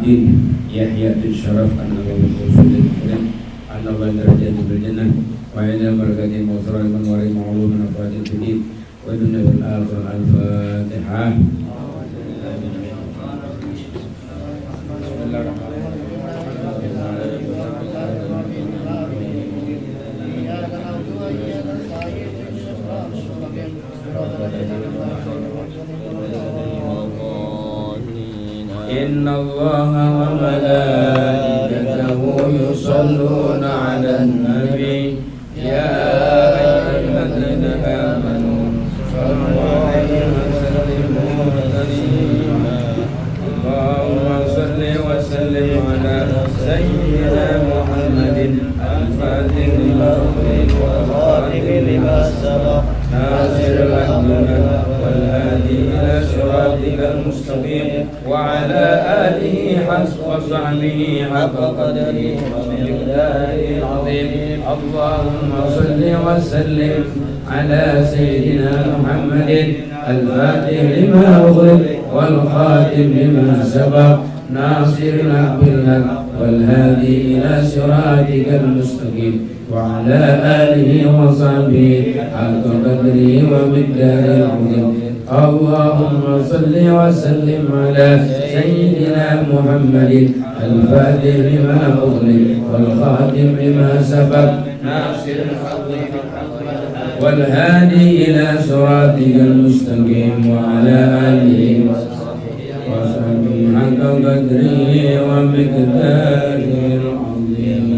Muhyiddin Yahya bin Syaraf An-Nawawi Al-Sudin An-Nawawi Darajat bil Jannah wa ila barakati mawsara al-manwari ma'lum min afadil bidin wa dunya wal akhirah. Al-Fatihah. Inna Allaha wa malaikatahu yusalluna 'alan nabi ya ayyuhalladzina amanu sallu 'alaihi wa sallimu taslima. Allahumma shalli wa sallim 'ala sayyidina Muhammadin al-fatih lima ughliqa wal khatim lima sabaq nasiril haqqi wal hadi ila siratikal mustaqim وعلى آله حق وصحبه حق قدره ومقداره العظيم. اللهم صل وسلم على سيدنا محمد الفاتح لما أغلق والخاتم لما سبق ناصر الحق بالحق والهادي إلى صراطك المستقيم وعلى آله وصحبه حق قدره ومقداره العظيم. اللهم صل وسلم على سيدنا محمد الفاتح لما أغلق والخاتم لما سبق ناصر الحق والهادي إلى صراطك المستقيم وعلى آله وصحبه حق قدره ومقداره العظيم.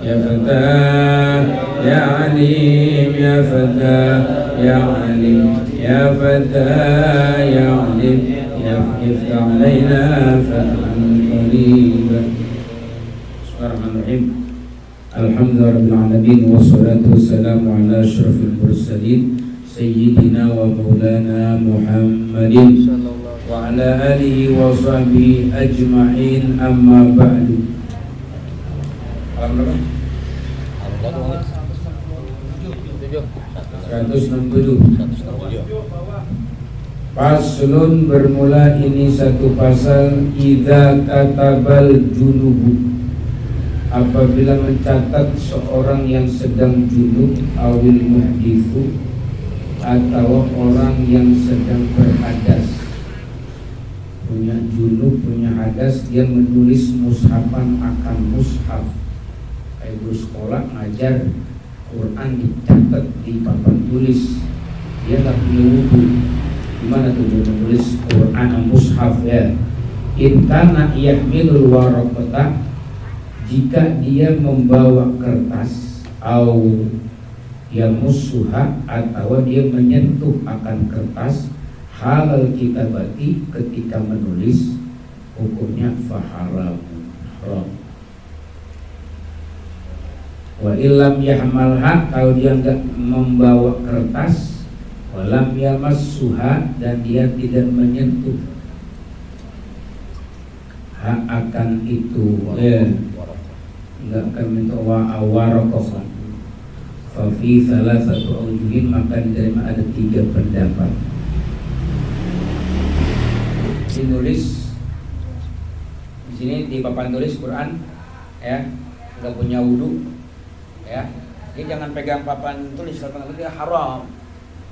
يا فتاة يا عليم يا فتاة يا عليم يا فتاة يا عليم افتح علينا فتحا قريبا. Bismillahirrahmanirrahim. Alhamdulillah rabbil alamin wassalatu wassalamu ala asyrafil mursalin sayyidina wa maulana Muhammadin wa ala alihi wa sahbihi ajma'in, amma ba'du. Alhamdulillah 167. Faslun, bermula ini satu pasal. Idza katabal junubu, apabila mencatat seorang yang sedang junub, awil muhdithu, atau orang yang sedang berhadas. Punya junub, punya hadas, dia menulis mushafan akan mushaf. Kayak guru sekolah ngajar Quran dicatat di papan tulis, dia tak punya wudu, gimana tuh dia menulis Quran mushaf ya? Intana yahmilul waraqata, jika dia membawa kertas, au yamussuha, atau dia menyentuh akan kertas, halal kitabati, ketika menulis, hukumnya faharam, haram. Wa illam yahmalha, kalau dia enggak membawa kertas, walam yamassuha, dan dia tidak menyentuh akan itu, enggak akan menyentuh waraqah. Fa fi salasatu awjuhin, maka diterima ada 3 pendapat. Dinulis di sini di papan tulis Quran ya, enggak punya wudu ya, ini jangan pegang papan tulis, kalau pegang tulis ya haram.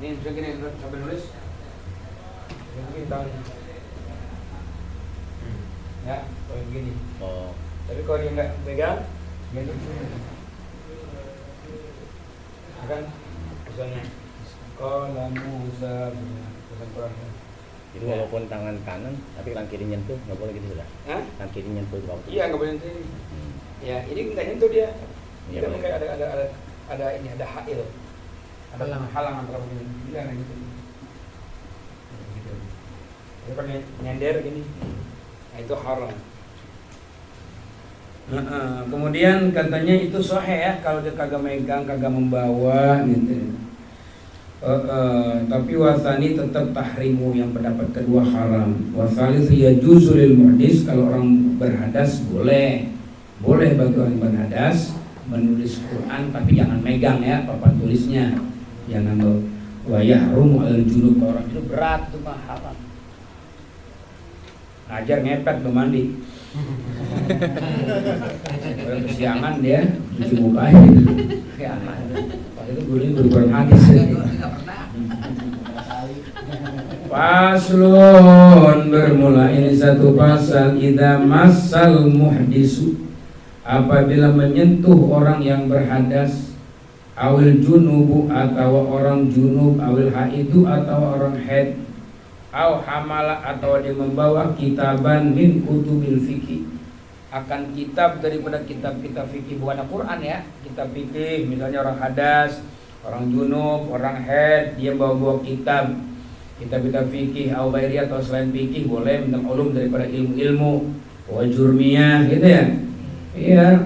Ini begini sampai nulis begini tangannya ya, kalau begini. Tapi kalau dia nggak pegang begini kan, misalnya kalau Musa pesan Quran. Jadi walaupun tangan kanan tapi tangan kiri nyentuh nggak boleh gitu sudah? Tangan kiri nyentuh ke bawah. Iya, nggak boleh nyentuh. Ya ini nggak nyentuh dia. Ya, kita mungkin ada ini, ada hail, ada halangan kalau begini, jangan gitu. Jadi kalau nyender gini, nah itu haram. Kemudian katanya itu sahih ya, kalau dia kagak megang, kagak membawa gitu. Tapi wasani tetap tahrimu, yang pendapat kedua haram. Wasalis yajuzu lil muhdis, kalau orang berhadas boleh bagi orang berhadas menulis Quran, tapi jangan megang ya papan tulisnya, jangan wa yahrum al junub, orang itu berat itu mah haram. ngajar ngepet tuh mandi. Orang kesiangan dia cuci muka aja. Ya, pas itu gurunya berkurang hadis. Faslun, bermula ini satu pasal. Idza massal muhdisu, apabila menyentuh orang yang berhadas, awil junubu atau orang junub, awil haidu atau orang haid, aw hamala atau dia membawa kitaban min kutubil fikih, akan kitab daripada kitab-kitab fikih, bukan Al-Quran ya, kitab fikih. Misalnya orang hadas, orang junub, orang haid, dia bawa kitab fikih, aw ghairi atau selain fikih, boleh minta ulum daripada ilmu-ilmu wa jurmiyah gitu ya. Iya.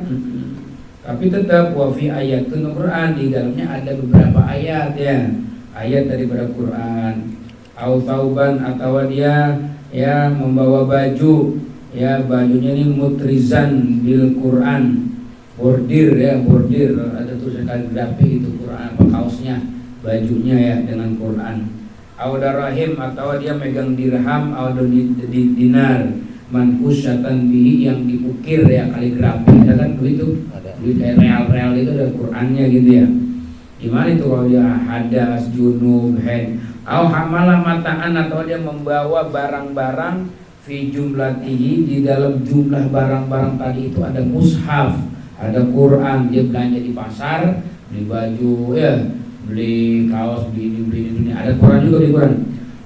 Tapi tetap wa fi ayatun Quran, di dalamnya ada beberapa ayat ya, ayat daripada Quran. Au tauban atau dia ya membawa baju, ya bajunya ini mutrizan bil Quran, bordir ya, bordir ada tulisan kaligrafi itu Quran, apa kaosnya, bajunya ya dengan Quran. Au darahim atau dia megang dirham, au dinar manhusyatan bihi yang diukir ya, kaligrafi ya kan, duit itu duit kayak real itu ada Qurannya gitu ya. Gimana itu kalau dia hadas, junub, haid? Au hamala mataan atau dia membawa barang-barang fi jumlatihi, di dalam jumlah barang-barang tadi itu ada mushaf, ada Quran. Dia belanja di pasar, beli baju ya, beli kaos, beli ini, ada Quran juga di Quran.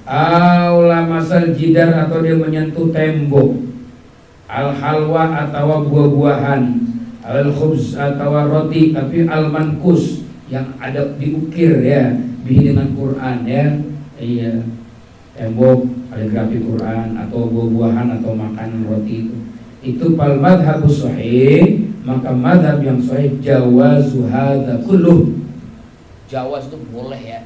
Au lamasal jidar atau dia menyentuh tembok, al halwa atau buah-buahan, al khubz atau roti, tapi al mankus yang ada diukir ya, bihi dengan Quran ya. Iya, tembok kaligrafi Quran atau buah-buahan atau makanan roti itu pal madhabus sahih, maka madhab yang sahih jawazu hadza kulluh. Jawaz itu boleh ya,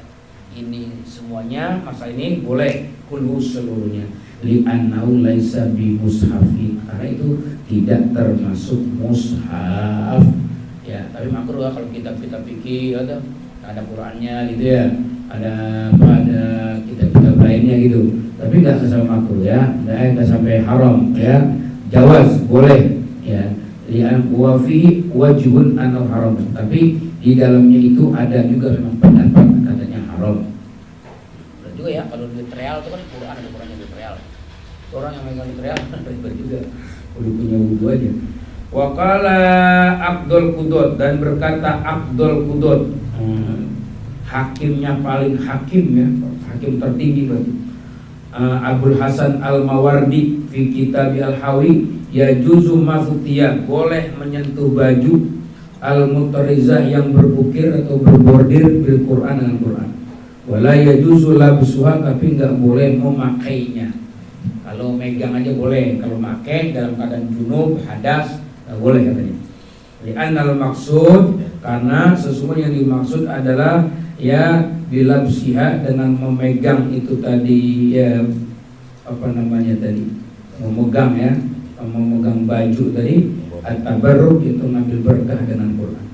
ini semuanya, masa ini boleh, kullu seluruhnya, li'annahu laisa bi mushafin, karena itu tidak termasuk mushaf ya. Tapi makruh ya kalau kitab-kitab fikih ada Qurannya gitu ya, ada kitab-kitab lainnya gitu, tapi nggak sampai makruh ya, nggak sampai haram ya, jawaz boleh ya, li'an wa fi wajhun anau haram, tapi di dalamnya itu ada juga memang pendapat katanya haram. Dan juga ya kalau duit real itu kan Quran, ada Qurannya duit real, orang yang megang duit real ribet juga, udah punya wudu aja. Wa qala Abdul Qudud, dan berkata Abdul Qudud, hakimnya paling hakim ya, hakim tertinggi berarti, Abul Hasan Al-Mawardi fi kitab Al-Hawi, ya juzu mafutiyah, boleh menyentuh baju al-mutarizah yang berbukir atau berbordir bil Quran dengan Quran. Wala yajuzu labsuha, tapi enggak boleh memakainya. Kalau megang aja boleh, kalau pakai dalam keadaan junub, hadas enggak boleh katanya. Li'annal maksud, karena sesungguhnya yang dimaksud adalah ya bilabsiha, dengan memegang itu tadi ya, apa namanya tadi, memegang ya, memegang baju tadi, at-tabarruk itu ngambil berkah dengan Quran.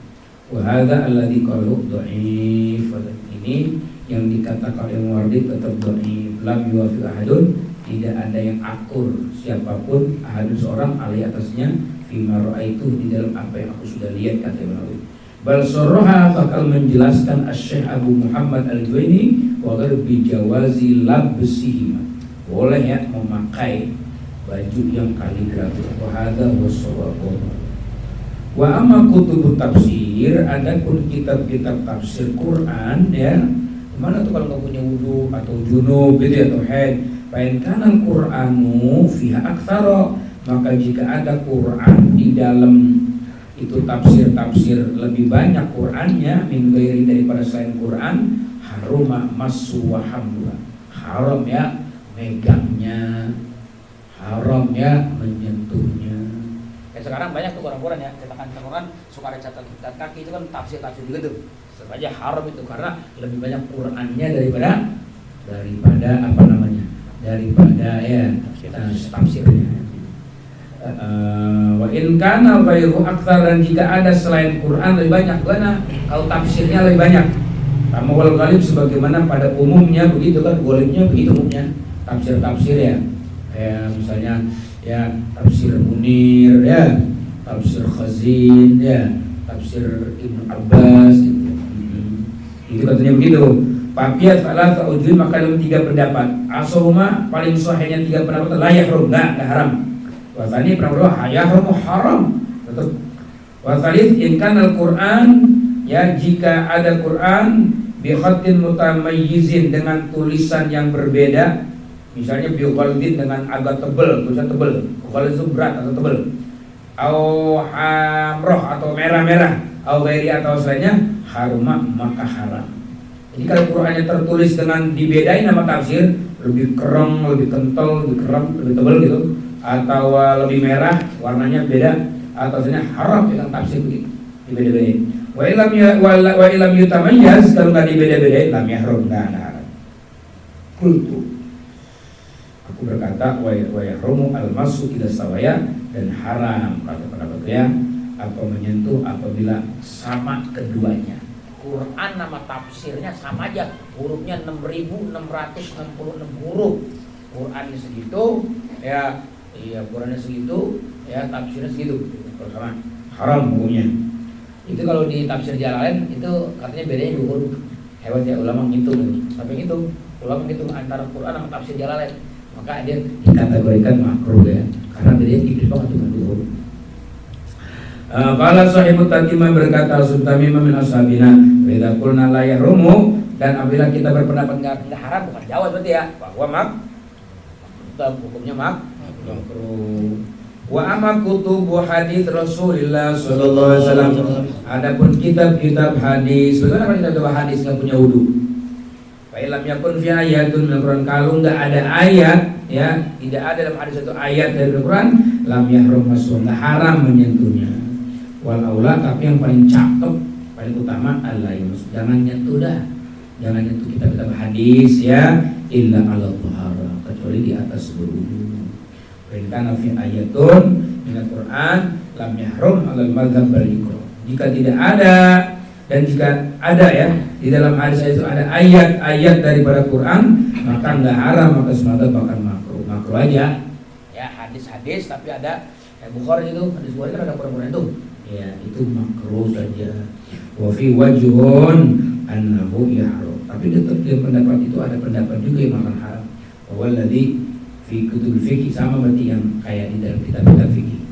Wa hadza alladzi qalu dhaif, ini yang dikatakan oleh Muwardi tetap dhaif, lam yuwafiq ahadun, tidak ada yang akur siapapun, ahadun seorang alai atasnya, fima ra'aitu, di dalam apa yang aku sudah lihat, kata Imam Nawawi. Bal surah bakal menjelaskan Asy-Syaikh Abu Muhammad Al-Juwaini wa bi jawazi labsihi, boleh ya memakai baju yang kaligrafi. Wa hadza wassawabu. Wa amma kutubut tafsir, adapun kitab-kitab tafsir Quran ya, mana tuh kalau nggak punya wudu atau junub gitu atau haid, fa in kana al-Qur'anu fiha aktsara, maka jika ada Quran di dalam itu tafsir-tafsir lebih banyak Qurannya min ghairi, daripada selain Quran, haruma masu wa hamluha, haram ya megangnya, haram ya menyentuhnya. Kayak sekarang banyak tuh Quran ya, cetakan Quran suka ada catatan kaki, itu kan tafsir-tafsir juga tuh. Sebenarnya haram itu karena lebih banyak Qurannya daripada apa namanya? Daripada ya tafsirnya. Wa in kana ghairu aktsar, dan jika ada selain Quran lebih banyak, karena kalau tafsirnya lebih banyak. Kama wal ghalib, sebagaimana pada umumnya begitu kan, ghalibnya begitu umumnya tafsir-tafsir ya. ya misalnya ya tafsir Munir ya, tafsir Khazin ya, tafsir Ibnu Abbas gitu. Itu katanya begitu. Papiyat salah ta'ujul maka dalam 3 pendapat. Asoma paling sahihnya 3 pendapat la yahrum, enggak haram. Wasani pernah yahrum haram. Tetap. Wasalith in kana al-Qur'an ya jika ada Quran bi khatin mutamayyizin dengan tulisan yang berbeda, misalnya bi khaldin dengan agak tebal, tulisan tebal. Khaldin itu berat atau tebal. Au hamroh atau merah-merah, au ghairi atau selainnya haruma maka haram. Jadi kalau Qurannya tertulis dengan dibedain nama tafsir, lebih kereng, lebih kental, lebih kereng, lebih tebal gitu, atau lebih merah, warnanya beda, atau sebenarnya haram dengan tafsir begitu, dibeda-bedain. Wa ilam yutamayyaz, kalau nggak dibeda-bedain, lam yahrum, nggak haram. Kultu, aku berkata wa yahrumu al-masu idza sawaya, dan haram kata pendapat saya apa menyentuh apabila sama keduanya. Quran nama tafsirnya sama aja, hurufnya 6.666 huruf. Qurannya segitu, ya, iya Qurannya segitu, ya tafsirnya segitu, sama, haram hukumnya. Itu kalau di tafsir Jalalain itu katanya bedanya 2 huruf. Hebat ya ulama ngitung, tapi ngitung ulama ngitung antara Quran sama tafsir Jalalain, maka dia dikategorikan makruh ya, karena bedanya tipis banget cuma 2 huruf. Qala sahibut tatimah berkata Sultamimah min ashabina wa idza qulna la yahrumu, dan apabila kita berpendapat enggak haram bukan jawab berarti ya bahwa hukumnya makruh. Wa amma kutubu hadis Rasulullah sallallahu alaihi wasallam, adapun kitab-kitab hadis, bagaimana kitab hadis enggak punya wudu? Fa illam yakun fi ayatun min Quran, kalau enggak ada ayat ya, tidak ada dalam hadis itu ayat dari Al-Quran, lam yahrum masuk, enggak haram menyentuhnya. Wal aula, tapi yang paling cakep, paling utama Allah yunus, jangan nyentuh dah, jangan nyentuh kitab-kitab hadis ya, illa ala tuhara, kecuali di atas berwudu. Kana fi ayatun min Al-Quran lam yahrum alal madhab bal yukra. Jika tidak ada, dan jika ada ya di dalam hadis itu ada ayat-ayat daripada Quran, maka enggak haram, maka semata bahkan makruh aja ya, hadis-hadis tapi ada Bukhari itu, hadis Bukhari kan ada Quran itu ya, itu makruh saja. Wa fi wajhun annahu yahrum, tapi tetap di pendapat itu ada pendapat juga yang akan haram. Walladzi fi kutubul fikih, sama berarti yang kayak di dalam kitab-kitab fikih.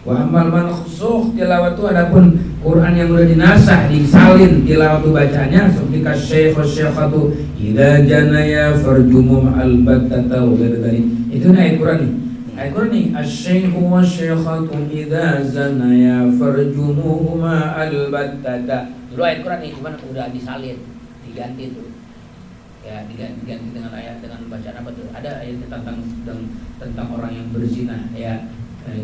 Wa amal mansukh tilawatu, adapun Quran yang sudah dinasah, disalin tilawatu bacanya, seperti kasy-syekhatu idza janaya farjumum albattata wa ghairu. Itu ayat Quran nih. Ayat Quran nih, asy-syeikhu wasy-syekhatu idza zanaya farjumuhuma albattata. Dulu ayat Quran nih cuman udah disalin, diganti tuh. Ya, diganti dengan ayat, dengan bacaan apa tuh? Ada ayat tentang orang yang berzina ya,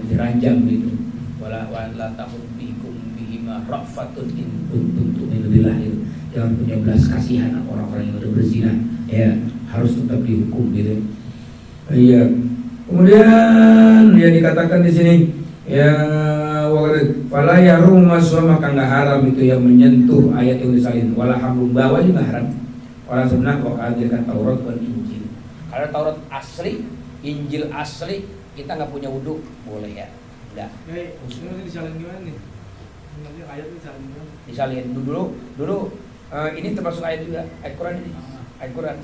diranjam gitu. Wala tahum bikum bihima rafatun in kuntum tu'minu billah. Jangan punya belas kasihan orang-orang yang udah berzina ya, harus tetap dihukum gitu. Iya. Kemudian ya dikatakan di sini ya wala yarum maswa, maka enggak haram itu yang menyentuh ayat yang disalin. Wala hamlum bawa juga haram. Orang sebenarnya kok hadirkan Taurat dan Injil. Kalau Taurat asli, Injil asli, kita nggak punya wudu, boleh ya? Enggak. Ini disalin gimana nih? Nanti ayat disalin gimana? Disalin dulu. Ini termasuk ayat juga, ayat Quran ini, ayat Quran.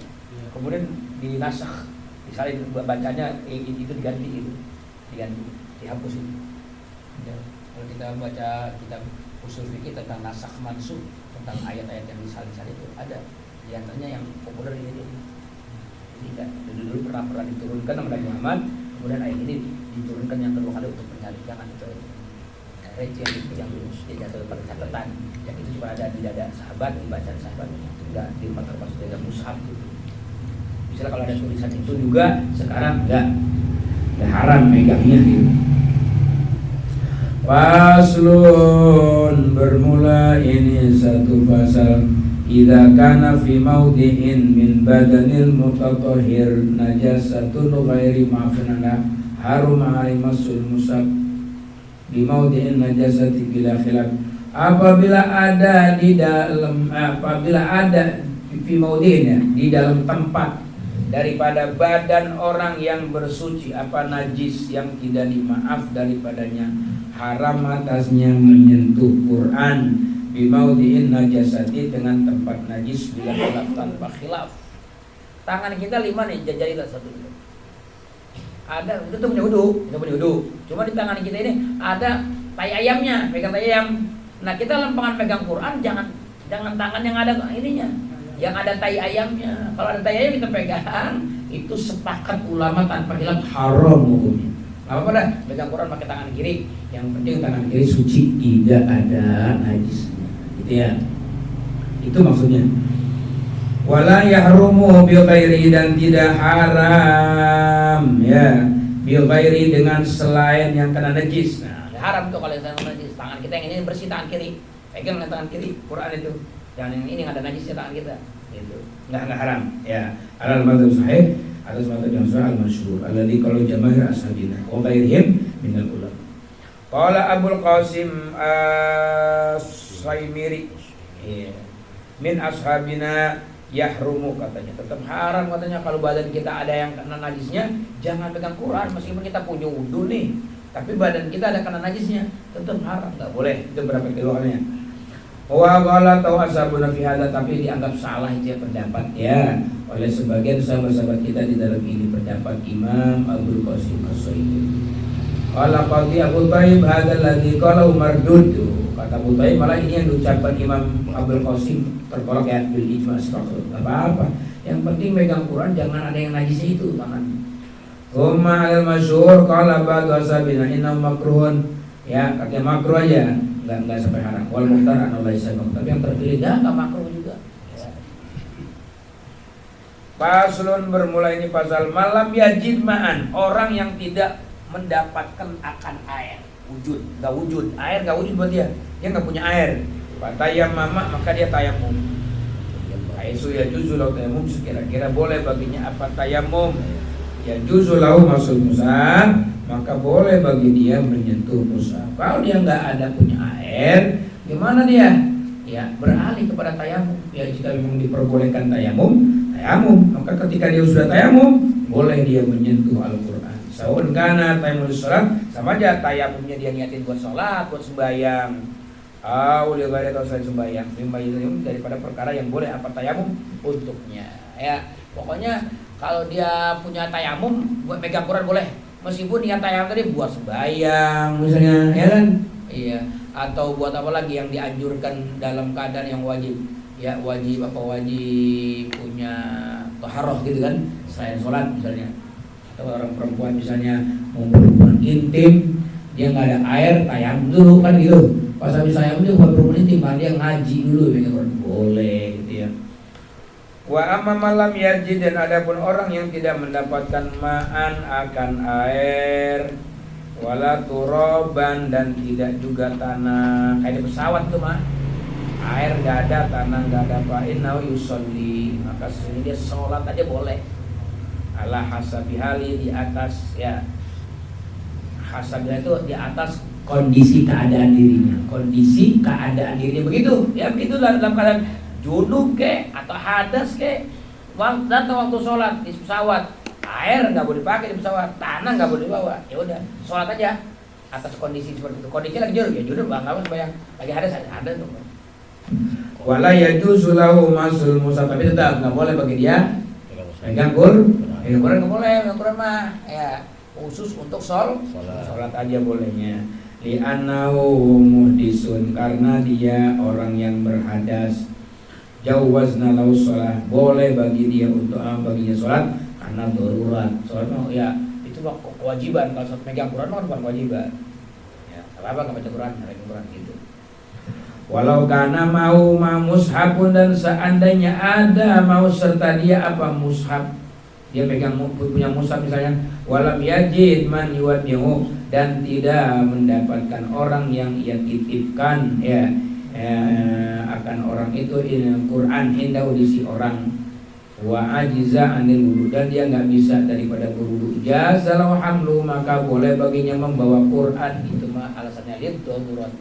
Kemudian dinasakh, disalin bacanya itu diganti, dihapus itu. Ya. Kalau kita baca kitab usul fikih tentang nasakh mansukh, tentang ayat-ayat yang disalin-salin itu ada. Di antaranya yang populer ini tidak dulu pernah diturunkan sama Nabi Muhammad, kemudian ayat ini diturunkan yang kedua kali untuk jangan itu receh itu yang tidak pada catatan, yang itu cuma ada di dada sahabat, dibaca sahabat, tidak termasuk dalam mushaf gitu. Misalnya kalau ada tulisan itu juga sekarang enggak haram megangnya gitu. Faslun, bermula ini satu pasal. Idza kana fi mawdi'in min badanil mutatahhir najasatun ghairi ma'funana harum 'alai masul musab bi mawdi'in najasati bila khilaf. Apabila ada fi mawdi'in ya, di dalam tempat daripada badan orang yang bersuci apa najis yang tidak dimaaf daripadanya, haram atasnya menyentuh Quran bimaudhi'in najasati dengan tempat najis bila khilaf tanpa khilaf. Tangan kita 5 nih, jajarilah satu dulu. Ada itu punya wudu, cuma di tangan kita ini ada tai ayamnya, pegang tai ayam. Nah kita lempangan pegang Quran jangan tangan yang ada ininya, yang ada tai ayamnya. Kalau ada tai ayam kita pegang, itu sepakat ulama tanpa khilaf haram hukumnya. Apa dah pegang Quran pakai tangan kiri, yang penting tangan kiri suci tidak ada najis, gitu ya. Itu maksudnya. Wala yahrumu bi ghairi dan tidak haram ya bi ghairi dengan selain yang kena najis. Nah, haram tuh kalau yang najis. Tangan kita yang ini bersih, tangan kiri. Pegang dengan tangan kiri Quran itu. Jangan yang ini ada najisnya tangan kita. Gitu. Enggak haram ya. Alal madzhab sahih atas madzhab yang sahih al-masyhur alladzi qalu jamaahir ashabina wa ghairihim minal ulama. Qala Abul Qasim As-Saimiri min ashabina yahrumu katanya, tetap haram katanya kalau badan kita ada yang kena najisnya, jangan pegang Quran meskipun kita punya wudu nih, tapi badan kita ada kena najisnya, tetap haram, nggak boleh. Itu berapa keduanya. Wa qala tau ashabuna fi hadza, tapi dianggap salah itu pendapat ya oleh sebagian sahabat-sahabat kita di dalam ini pendapat Imam Abdul Qasim As-Saimiri. Qala qadi Abu Thaib hadzal ladzi qala mardud. Kata Abu Thaib malah ini yang diucapkan Imam Abdul Qasim terkolak ya bil ijma sepakat. Apa-apa. Yang penting megang Quran jangan ada yang najisnya itu tangan. Huma al-masyhur qala ba'du ashabina inna makruhun. Ya, katanya makruh aja, enggak sampai haram. Wal muhtar an laisa makruh. Tapi yang terpilih enggak makruh juga. Ya. Paslun bermula ini pasal malam yajid ma'an, orang yang tidak mendapatkan akan air. Enggak wujud. Air enggak wujud buat dia. Dia enggak punya air. Fatayam mama maka dia tayamum. Aisu ya juzu lau tayamum, kira-kira boleh baginya apa tayamum. Ya juzu lau masul musaf, maka boleh bagi dia menyentuh musaf. Kalau dia enggak ada punya air, gimana dia? Ya beralih kepada tayamum. Ya jika memang diperbolehkan tayamum, maka ketika dia sudah tayamum, boleh dia menyentuh Al-Qur'an. Saun kana tayamum sholat, sama aja tayamumnya dia niatin buat sholat, buat sembahyang. Udah gak ada atau selain sembahyang daripada perkara yang boleh apa tayamum untuknya ya. Pokoknya kalau dia punya tayamum buat megang Quran boleh, meskipun niat tayamum tadi buat sembahyang misalnya ya kan, iya, atau buat apa lagi yang dianjurkan dalam keadaan yang wajib ya, wajib punya taharah gitu kan, selain sholat misalnya. Atau orang perempuan misalnya mau berhubungan intim, dia nggak ada air, tayamum dulu kan gitu. Pas habis tayamum dia buat berhubungan intim, dia ngaji dulu, boleh gitu ya. Wa amma malam yajid, dan adapun orang yang tidak mendapatkan ma'an akan air, wala turaban, dan tidak juga tanah, kayak di pesawat tuh mah, air nggak ada, tanah nggak ada, fa'innahu yusolli, maka sesungguhnya dia sholat aja boleh. Ala hasabi hali, di atas ya, hasabilah itu di atas kondisi keadaan dirinya begitu ya, begitu dalam keadaan junub ke atau hadas ke, datang waktu sholat di pesawat, air nggak boleh dipakai di pesawat, tanah nggak boleh dibawa, ya udah sholat aja atas kondisi seperti itu. Kondisinya lagi junub bang, nggak bayang lagi hadas ada tuh. Wala yajuzu lahu masul mushaf, tapi tetap nggak boleh bagi dia pegang Quran nggak boleh, pegang Quran mah ya khusus untuk sholat aja bolehnya. Li'annahu muhdisun, karena dia orang yang berhadas. Jawazna lahu sholat, boleh bagi dia untuk baginya sholat karena darurat. Sholat ya itu kewajiban, kalau sholat megang Quran kan bukan kewajiban. Ya, apa nggak baca Quran, megang Quran gitu. Walau karena mau mushafun, dan seandainya ada mau serta dia apa mushaf, dia pegang punya mushaf misalnya, walam yajid man yuwaddihu, dan tidak mendapatkan orang yang ia titipkan ya akan orang itu Quran indah di orang, wa ajiza anil wudu, dan dia nggak bisa daripada berwudu, jazalahu hamlu, maka boleh baginya membawa Quran. Itu mah alasannya lihat darurat,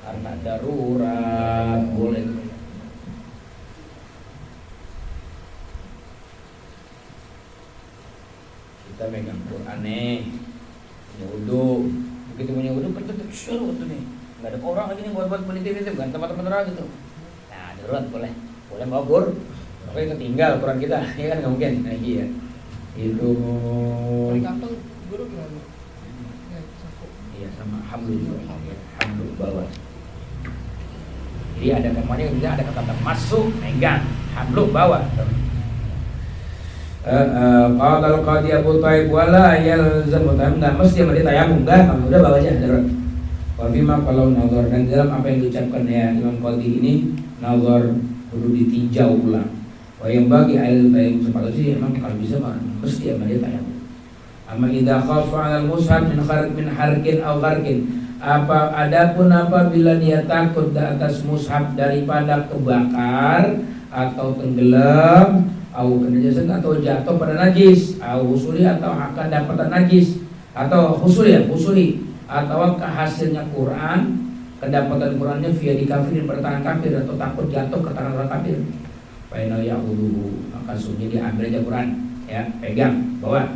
karena darurat boleh. kita megang Quran nih, punya wudu, begitu punya wudu ketutup suruh tuh nih, nggak ada orang lagi nih buat peneliti-peneliti, bukan tempat-tempat orang gitu. Nah darurat boleh bawa Qur, oke ketinggal Quran kita, ya kan nggak mungkin, nah, iya itu. Di kantong guru gimana? Ya, saku. Iya sama hamlu juga, hamlu bawa. Jadi ada kemana juga ada kata masuk, megang, hamlu bawa. Kalau dia Abu Thaib wala yalzamu tayamum, enggak mesti mesti tayamum, enggak, udah bawa aja darurat. Wafima kalau nazar, dan dalam apa yang diucapkan ya Imam Qadhi ini, nazar perlu ditinjau ulang. Wa yang bagi ail tayamum sepatutnya sih emang kalau bisa mah mesti ya dia tayamum. Amma idza khafa 'alal mushaf min harkin aw gharkin. Adapun apabila dia takut di atas mushaf daripada kebakar atau tenggelam, au kenajasan atau jatuh pada najis, au husuli atau akan dapatan najis, atau husuli atau hasilnya Quran, kedapatan Qurannya via di kafirin pada tangan kafir atau takut jatuh ke tangan orang kafir. Fainal ya'udhu, maka sunyi diambil aja Quran, ya pegang, bawa.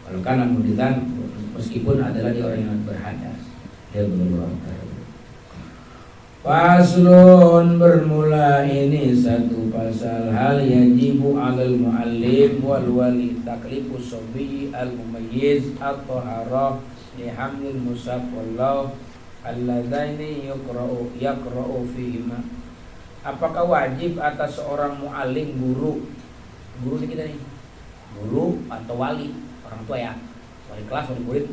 Kalau kanan muditan, meskipun adalah dia orang yang berhadas, dia belum. Faslun, bermula ini satu pasal. Hal yajibu 'alal muallim wal wali taklifu sabiy al mumayyiz at-taharah li hamlil mushaf wallahu alladzaini yaqra'u fihima. Apakah wajib atas seorang muallim, guru di kita nih, guru atau wali, orang tua ya, wali kelas, wali murid,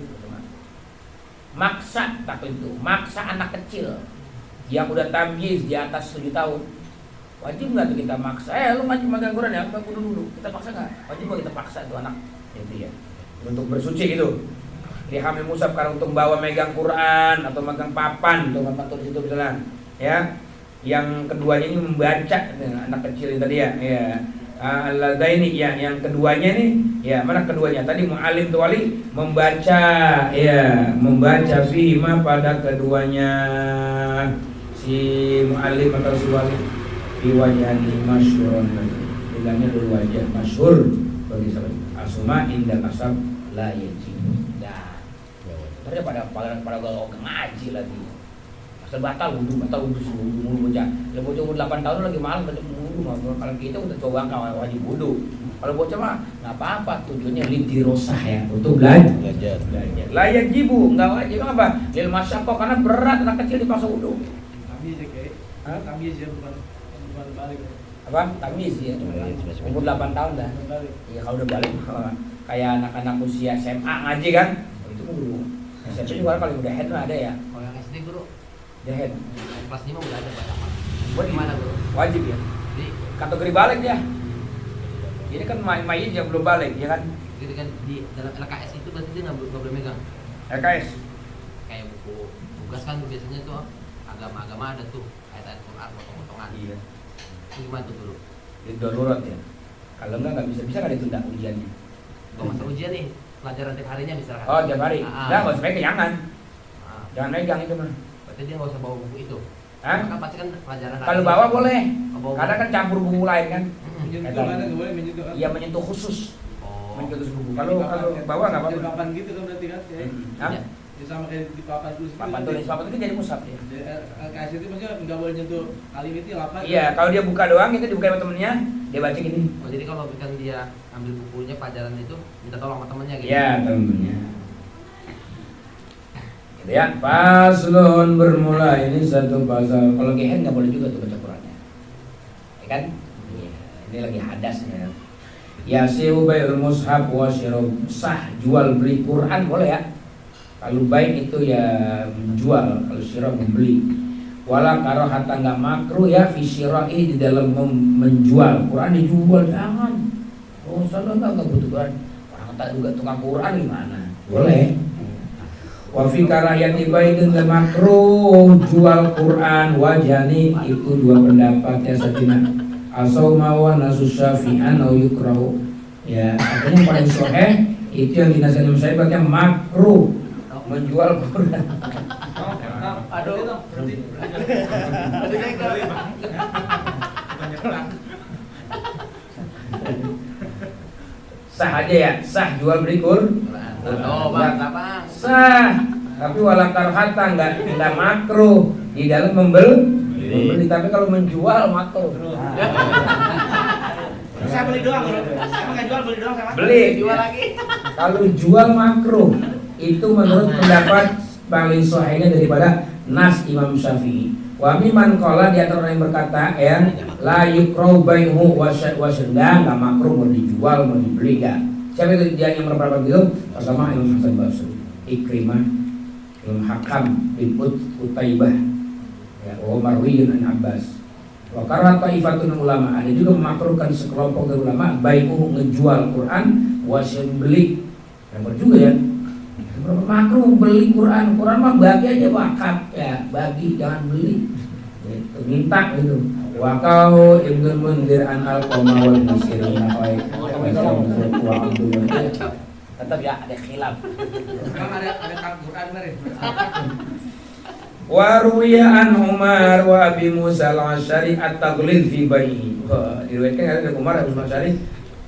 maksa taklif itu, maksa anak kecil yang udah tamyiz di atas 7 tahun, wajib nggak tuh kita maksa? Lu wajib magang Quran ya, aku dulu, kita paksa nggak? Wajib nggak kita paksa itu anak, itu ya, untuk bersuci gitu. Di hamil mushaf karena untuk bawa megang Quran atau megang papan, atau papan tulis itu misalnya, ya. Yang keduanya ini membaca, anak kecil ini tadi ya, Al-Ladaini ya, yang keduanya nih, ya mana keduanya tadi mu'alim tu wali membaca, ya membaca fihima pada keduanya, si mu'alim atau si wali fi wajhani masyhurun, bilangnya dari wajah masyhur bagi sahabat asma inda kasab la yajib. Nah, daripada galau ngaji lagi. Asal batal wudu mulu bocah. Kalau bocah umur 8 tahun lagi malas baca wudu, kalau kita udah coba wajib wudu. Kalau bocah mah enggak apa-apa, tujuannya lidirosah ya, untuk belajar. Layak jibu, enggak wajib apa? Lil masyaqah, karena berat anak kecil dipaksa wudu. Tamyiz ya kayak. Tamyiz ya bukan balik. Apa? Tamyiz ya. Umur 8 tahun dah. Iya, kalau udah balik kayak anak-anak usia SMA ngaji kan? Oh, itu guru. SMP juga kalau udah head ada ya. Kalau yang SD guru Jahed. kelas 5 udah ada baca apa? Buat Gimana guru? Wajib ya. Jadi Kategori balik ya. Ini kan mayit yang belum balik ya kan? gitu kan di dalam LKS itu berarti dia nggak boleh megang. LKS. Kayak buku tugas kan biasanya tuh agama-agama ada tuh ayat-ayat Quran potong-potongan. Iya. Itu gimana tuh guru? Di darurat ya. Kalau nggak bisa nggak ditunda ujiannya. Kalau masa ujian nih pelajaran tiap harinya misalkan. Oh tiap hari. Nggak usah pegang, jangan. Ah, Jangan megang itu mah. berarti dia nggak usah bawa buku itu. Hah? Kan pasti kan pelajaran. Kalau bawa boleh. Oh, bawa Kadang kan campur buku lain kan. Menyentuh Kata- kan nggak boleh menyentuh kan? Iya menyentuh khusus. Oh. Menyentuh buku. Kalau bawa nggak Jadi apa-apa. papan gitu kan berarti kan? Kayak Hah? Iya. ya sama kayak di papan tulis. Papan tulis itu jadi mushaf ya. LKS itu maksudnya nggak boleh nyentuh kalim itu apa? Iya, kalau dia buka doang itu dibuka sama temennya, dia baca gini. Oh, jadi kalau bukan dia ambil bukunya pelajaran itu minta tolong sama temennya gitu. Ya, temennya. Gitu ya. Paslon, bermula ini satu pasal. Kalau gehen nggak boleh juga tuh baca Qurannya. Ya kan? Iya. Ini lagi hadas ya. Yasihu bai'ul mushaf wa syirah, sah jual beli Quran boleh ya. Kalau baik itu ya menjual, kalau syirah membeli. Wala karahata, nggak makruh ya fi syira'i, di dalam menjual Quran dijual, jangan. Oh, salah nggak butuh Quran. Orang tak juga tukang Quran gimana? Boleh. Wa fi karahiyati bai'in la makruh, jual Quran wajani, itu dua pendapat ya satina. Asauma wa nasus syafi'an au yukrahu. Ya, artinya yang paling sahih itu yang dinasihatkan Imam Syafi'i berarti makruh menjual Quran. Aduh, berarti Sah aja ya, sah jual beli Quran. Oh, Bang, Bang. Sah. Tapi wala karhata enggak makruh di dalam membeli. Tapi kalau menjual makruh. Saya beli doang, bro. Saya nggak jual, beli doang sama. Beli. Jual lagi. Kalau jual makruh itu menurut pendapat paling sahihnya daripada nas Imam Syafi'i. Wa mimman qala di antara yang berkata ya la yukrahu bai'uhu wa syadda enggak makruh mau dijual mau dibeli enggak. Siapa itu dia yang berpendapat gitu? Pertama Imam Hasan Basri, Ikrimah, Imam Hakam bin Utaibah, ya, Umar Wiyun an Abbas. Wa karena taifatun ulama ada juga memakruhkan sekelompok dari ulama bai'uhu ngejual Quran wa beli. Yang juga ya. Makruh beli Quran mah bagi aja wakaf ya, bagi jangan beli. Gitu, minta gitu. Wa kau Ibnu Munzir an al-Qama wal Musirin Tetap ya ada khilaf. Bang ada Quran bener. Wa ruwiya an Umar wa Abi Musa al-Asy'ari at-taghlid fi bai'i. Diriwayatkan dari Umar Abu Musa al-Asy'ari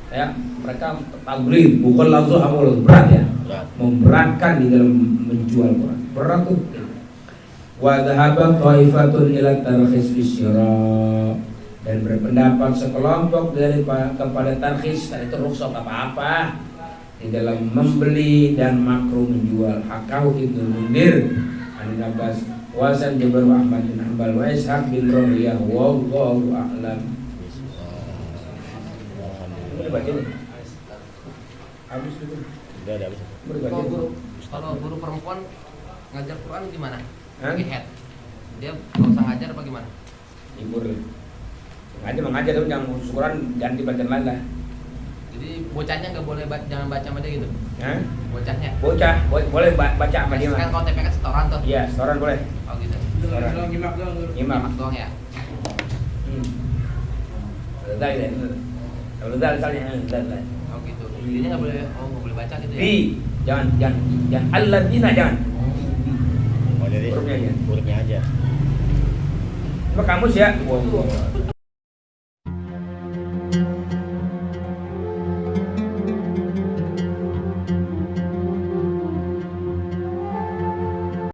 ya, mereka taglid bukan langsung amul berat ya. Memberatkan di dalam menjual Quran. Berat tuh. Wa dhahaba thaifatun ila tarkhis fi syira, dan berpendapat sekelompok dari kepada tarkhis, itu rukhsah apa-apa di dalam membeli dan makruh menjual. Hakau Ibnu Mundir an Abbas wasan Jabir Ahmad bin Hanbal wa Ishaq bin Rahiyah wallahu a'lam. Udah baca nih. Habis itu. Udah habis. Kalau guru perempuan ngajar Quran gimana? Hah? Pakai head. Dia nggak usah ngajar apa gimana? Hibur. Mengajar tapi jangan khusus Quran, jangan dibaca lain lah. Jadi bocahnya nggak boleh jangan baca sama dia gitu. Hah? Bocahnya. Boleh baca sama dia mah. Kan kalau TPK setoran tuh. Iya, setoran boleh. Oh gitu. Doang nyimak doang. Nyimak. Mak doang ya. Udah ya. Kalau udah misalnya udah. Oh gitu. Dia nggak boleh baca gitu ya. Jangan alladzina jangan. Oh jadi Hurufnya aja. hurufnya aja. Cuma kamus ya.